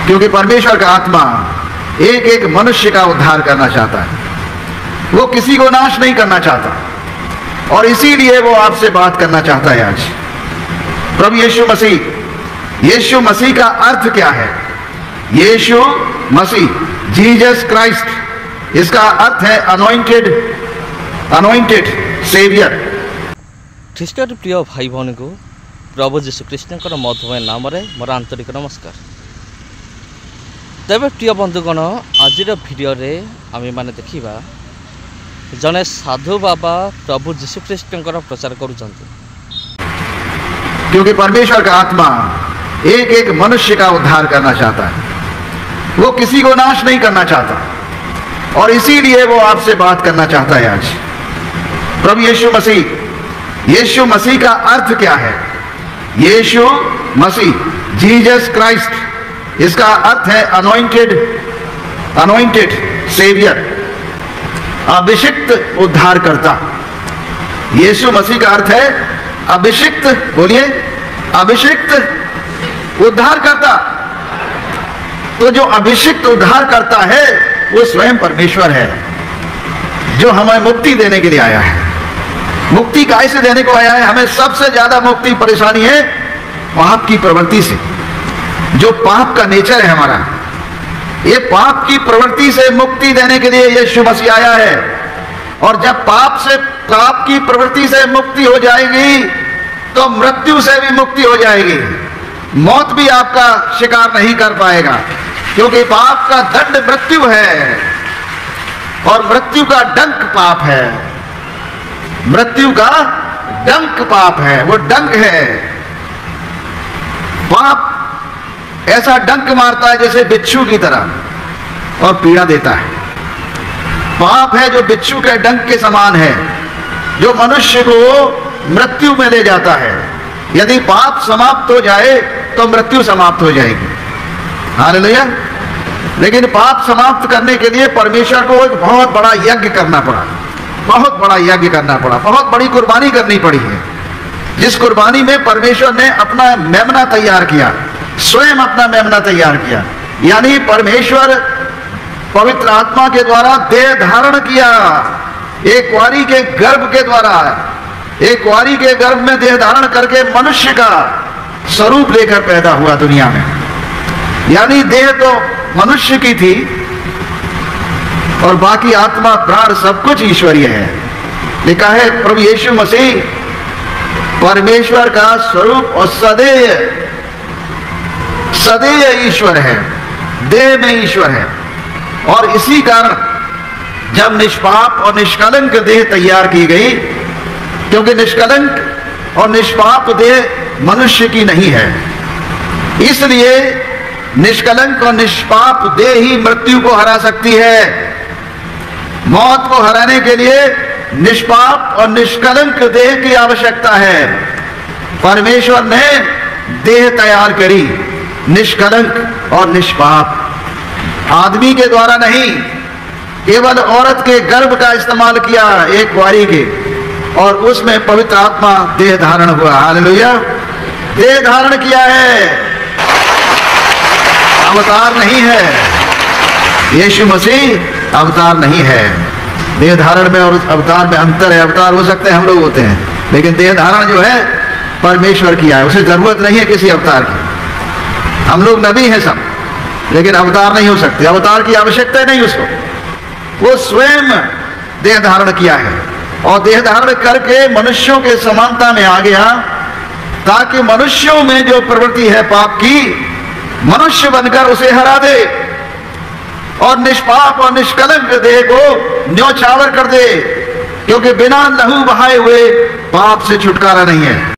क्योंकि परमेश्वर का आत्मा एक एक मनुष्य का उद्धार करना चाहता है, वो किसी को नाश नहीं करना चाहता, और इसीलिए वो आपसे बात करना चाहता है आज। प्रभु यीशु मसीह का अर्थ क्या है? यीशु मसीह, जीसस क्राइस्ट, इसका अर्थ है अनॉइंटेड सेवियर। ख्रीष्टर प्रिय भाई भौणी को प्रभु जीशु कृष्ण मधुमय नाम मोर आंतरिक नमस्कार। तेरे प्रिय बंधुगण, आज भिडियो आम मैंने देखा जड़े साधु बाबा प्रभु जीशु कृष्ण प्रचार करुँच, क्योंकि परमेश्वर का आत्मा एक एक मनुष्य का उद्धार करना चाहता है, वो किसी को नाश नहीं करना चाहता, और इसीलिए वो आपसे बात करना चाहता है आज। प्रभु यीशु मसीह का अर्थ क्या है? यीशु मसीह, जीसस क्राइस्ट, इसका अर्थ है अनॉइंटेड सेवियर, अभिषिक्त उद्धारकर्ता। यीशु मसीह का अर्थ है अभिषिक्त, बोलिए, अभिषिक्त उद्धारकर्ता। तो जो अभिषिक्त उद्धारकर्ता है वो स्वयं परमेश्वर है, जो हमें मुक्ति देने के लिए आया है। मुक्ति कैसे देने को आया है? हमें सबसे ज्यादा मुक्ति परेशानी है पाप की प्रवृत्ति से, जो पाप का नेचर है हमारा। ये पाप की प्रवृत्ति से मुक्ति देने के लिए यीशु मसीह आया है। और जब पाप की प्रवृत्ति से मुक्ति हो जाएगी तो मृत्यु से भी मुक्ति हो जाएगी। मौत भी आपका शिकार नहीं कर पाएगा, क्योंकि पाप का दंड मृत्यु है, और मृत्यु का डंक पाप है। मृत्यु का डंक पाप है, वो डंक है। पाप ऐसा डंक मारता है जैसे बिच्छू की तरह, और पीड़ा देता है। पाप है जो बिच्छू के डंक के समान है, जो मनुष्य को मृत्यु में ले जाता है। यदि पाप समाप्त हो जाए तो मृत्यु समाप्त हो जाएगी। हालेलुया। लेकिन पाप समाप्त करने के लिए परमेश्वर को एक बहुत बड़ा यज्ञ करना पड़ा, बहुत बड़ी कुर्बानी करनी पड़ी है, जिस कुर्बानी में परमेश्वर ने अपना मेमना तैयार किया, स्वयं अपना मेमना तैयार किया। यानी परमेश्वर पवित्र आत्मा के द्वारा देह धारण किया, एक कुंवारी के गर्भ के द्वारा, एक कुंवारी के गर्भ में देह धारण करके मनुष्य का स्वरूप लेकर पैदा हुआ दुनिया में। यानी देह तो मनुष्य की थी, और बाकी आत्मा प्राण सब कुछ ईश्वरीय है। लिखा है प्रभु यीशु मसीह परमेश्वर का स्वरूप और सदैव ईश्वर है, देह में ईश्वर है। और इसी कारण जब निष्पाप और निष्कलंक देह तैयार की गई, क्योंकि निष्कलंक और निष्पाप देह मनुष्य की नहीं है, इसलिए निष्कलंक और निष्पाप देह ही मृत्यु को हरा सकती है। मौत को हराने के लिए निष्पाप और निष्कलंक देह की आवश्यकता है। परमेश्वर ने देह तैयार करी, निष्कलंक और निष्पाप। आदमी के द्वारा नहीं, केवल औरत के गर्भ का इस्तेमाल किया, एक कुंवारी के, और उसमें पवित्र आत्मा देह धारण हुआ। हालेलुया। देह धारण किया है, अवतार नहीं है। यीशु मसीह अवतार नहीं है। देह धारण में और अवतार में अंतर है। अवतार हो सकते हैं हम लोग होते हैं, लेकिन देह धारण जो है परमेश्वर किया है, उसे जरूरत नहीं है किसी अवतार की। हम लोग नबी हैं सब, लेकिन अवतार नहीं हो सकते, अवतार की आवश्यकता नहीं उसको। वो स्वयं देह धारण किया है, और देह धारण करके मनुष्यों के समानता में आ गया, ताकि मनुष्यों में जो प्रवृत्ति है पाप की, मनुष्य बनकर उसे हरा दे, और निष्पाप और निष्कलंक देह को न्योछावर कर दे, क्योंकि बिना लहू बहाए हुए पाप से छुटकारा नहीं है।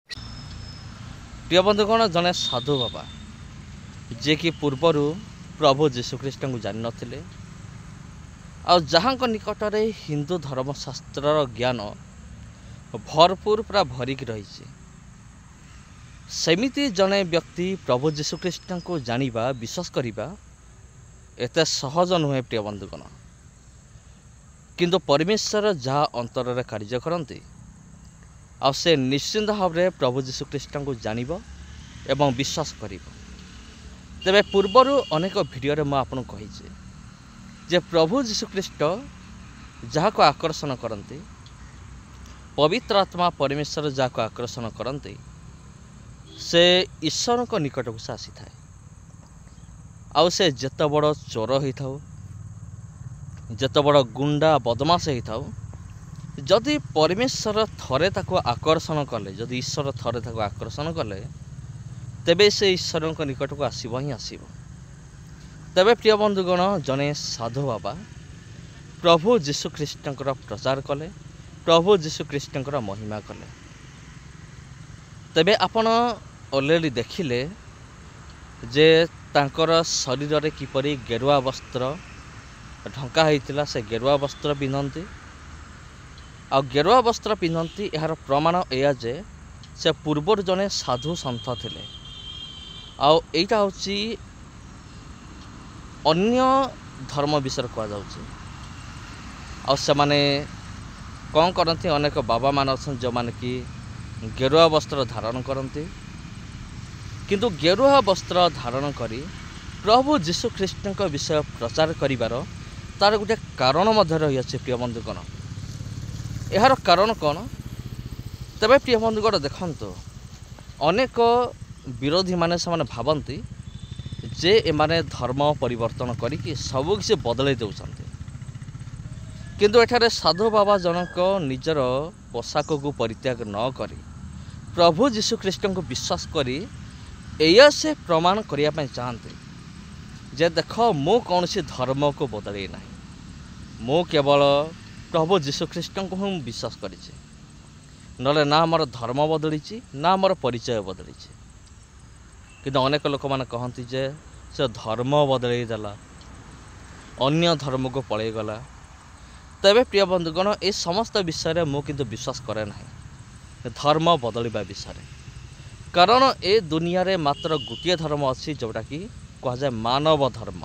प्रिय बंधुगण, जने साधु बाबा जे कि पूर्वर प्रभु जीशु कृष्ण को जान नथिले, आ जहाँ निकट में हिंदू धर्मशास्त्र ज्ञान भरपूर पूरा भरिक रही, सेमिति जड़े व्यक्ति प्रभु जीशु कृष्ण को जानिबा विश्वास करिबा एते सहज नुहे। प्रिय बंधुगण, किंतु परमेश्वर जहाँ अंतर में कार्य करते, आ से निश्चिंत भाव में प्रभु जीशु कृष्ण को जानिब एवं विश्वास करिब। तेबे पूर्वरु अनेक भिडियो मैं आपको कही जे प्रभु जीशुख्रीष्ट जहाँ को आकर्षण करती पवित्र आत्मा परमेश्वर जहाँ को आकर्षण करती से ईश्वर को निकट को से आसी थाए आउ से जत बड़ चोर होता जत बड़ गुंडा बदमाश होता जदि परमेश्वर थरे ताको आकर्षण कले जदि ईश्वर थरे ताको आकर्षण कले तेबे से ईश्वर को निकट को आसब ही आसब। तेबे प्रिय बंधुगण जने साधु बाबा प्रभु जीशुख्रीष्टर प्रचार कले प्रभु जीशुख्रीष्टर महिमा कले। तेबे आपण ऑलरेडी देखिले जे तांकर शरीर रे किपरि गेरुआ वस्त्र ढंका होता से गेरुआ वस्त्र पिंधती आ गेरुआ वस्त्र पिंधती यार प्रमाण एया जे से पूर्वर जने साधु सन्थ थिले आईटा हूँ अन्य धर्म विषय कह से माने कौन करती अनेक बाबा मान अच्छा जो मैंने कि गेरुआ वस्त्र धारण करती किंतु गेरुआ वस्त्र धारण करी प्रभु जीशुख्रीष्ट विषय प्रचार करिवार तार गोटे कारण रही प्रिय बंधुगण। यार कारण कौन तेबे प्रिय बंधुगण देखंतु अनेक विरोधी माने से भावती जे एमाने धर्म परिवर्तन करिकी सब किसी बदलै देउछन्ते किंतु एठारे साधु बाबा जनक निजर पोशाक को परित्याग न करी प्रभु जीशुख्रीष्ट को विश्वास करी एया से प्रमाण करने चाहते जे देख मु कौन सी धर्म को बदलै ना मु केवल प्रभु जीशुख्रीष्ट को हूँ विश्वास करी नले ना मोर धर्म बदली ना मोर परिचय बदली किंतु अनेक लोक मैंने कहती जे से धर्म बदल देला अन्य धर्म को पलि गला। तेबे प्रिय बंधुगण ये समस्त विषय मु किंतु विश्वास करे ना धर्म बदलवा विषय कारण ए दुनिया रे मात्र गोटे धर्म अच्छी जोटा कि कहुए मानव धर्म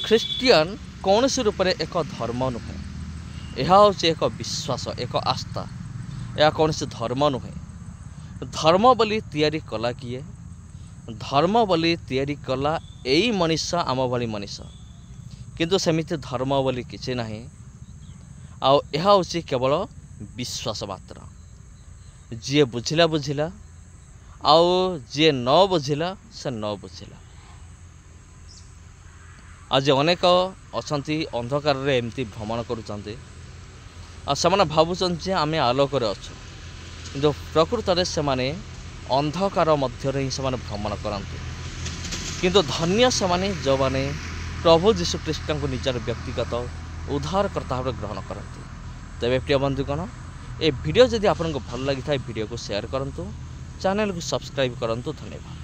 ख्रीस्टियन कौन सी रूप में एक धर्म नुहे यह हूँ एक विश्वास एक आस्था यह कौन सी धर्म नुहे धर्म बोली तैयारी कला किए धर्म बोली तैयारी कला यही मनीष आम भली मनीष किंतु सेमिति धर्म बोली किसी ना आउ यह हूँ केवल विश्वास मात्र जी बुझिला बुझिला आउ जी न बुझिला से न बुझिला। आज अनेक अच्छा अंधकार रे एमती भ्रमण करुँचे आ भावुं आम आलोक अच्छु किंतु प्रकृत में से अंधकार मध्य ही से भ्रमण करते किंतु धन्य से जो मैंने प्रभु जीशुख्रीष्ट को निजर व्यक्तिगत उद्धारकर्ता भाव ग्रहण करते। तेबे प्रिय बंधुगण ए वीडियो जदि आपको भल लगी था वीडियो को शेयर करूँ चैनल को सब्सक्राइब करूँ। धन्यवाद।